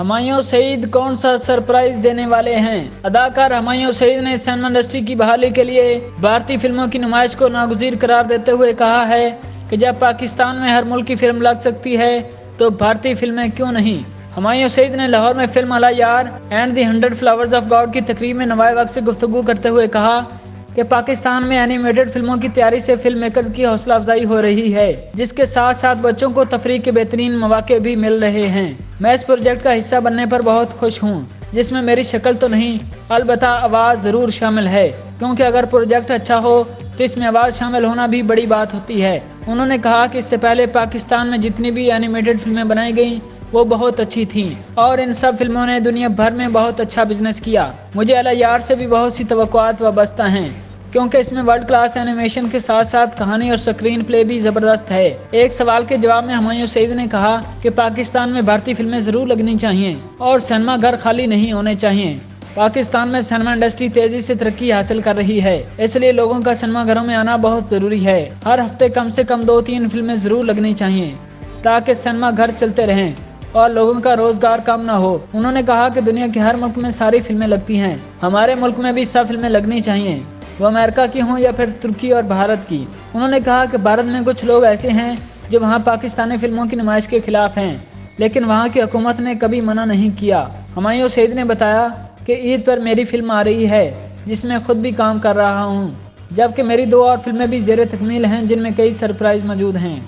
ہمایوں سعید کون سا سرپرائز دینے والے ہیں؟ اداکار ہمایوں سعید نے سنیما انڈسٹری کی بحالی کے لیے بھارتی فلموں کی نمائش کو ناگزیر قرار دیتے ہوئے کہا ہے کہ جب پاکستان میں ہر ملک کی فلم لگ سکتی ہے تو بھارتی فلمیں کیوں نہیں؟ ہمایوں سعید نے لاہور میں فلم اللہ یار and the 100 flowers of God کی تقریب میں نوائے وقت سے گفتگو کرتے ہوئے کہا کہ پاکستان میں اینیمیٹڈ فلموں کی تیاری سے فلم میکرز کی حوصلہ افزائی ہو رہی ہے، جس کے ساتھ ساتھ بچوں کو تفریح کے بہترین مواقع بھی مل رہے ہیں۔ میں اس پروجیکٹ کا حصہ بننے پر بہت خوش ہوں، جس میں میری شکل تو نہیں، البتہ آواز ضرور شامل ہے، کیونکہ اگر پروجیکٹ اچھا ہو تو اس میں آواز شامل ہونا بھی بڑی بات ہوتی ہے۔ انہوں نے کہا کہ اس سے پہلے پاکستان میں جتنی بھی اینیمیٹڈ فلمیں بنائی گئیں وہ بہت اچھی تھیں اور ان سب فلموں نے دنیا بھر میں بہت اچھا بزنس کیا۔ مجھے اللہ یار سے بھی بہت سی توقعات وابستہ ہیں، کیونکہ اس میں ورلڈ کلاس اینیمیشن کے ساتھ ساتھ کہانی اور سکرین پلے بھی زبردست ہے۔ ایک سوال کے جواب میں ہمایوں سعید نے کہا کہ پاکستان میں بھارتی فلمیں ضرور لگنی چاہیے اور سینما گھر خالی نہیں ہونے چاہیے۔ پاکستان میں سینما انڈسٹری تیزی سے ترقی حاصل کر رہی ہے، اس لیے لوگوں کا سینما گھروں میں آنا بہت ضروری ہے۔ ہر ہفتے کم سے کم 2-3 فلمیں ضرور لگنی چاہیے تاکہ سینما گھر چلتے رہیں اور لوگوں کا روزگار کم نہ ہو۔ انہوں نے کہا کہ دنیا کے ہر ملک میں ساری فلمیں لگتی ہیں، ہمارے ملک میں بھی سب فلمیں لگنی چاہیے، وہ امریکہ کی ہوں یا پھر ترکی اور بھارت کی۔ انہوں نے کہا کہ بھارت میں کچھ لوگ ایسے ہیں جو وہاں پاکستانی فلموں کی نمائش کے خلاف ہیں، لیکن وہاں کی حکومت نے کبھی منع نہیں کیا۔ ہمایوں سعید نے بتایا کہ عید پر میری فلم آ رہی ہے جس میں خود بھی کام کر رہا ہوں، جبکہ میری 2 اور فلمیں بھی زیر تکمیل ہیں جن میں کئی سرپرائز موجود ہیں۔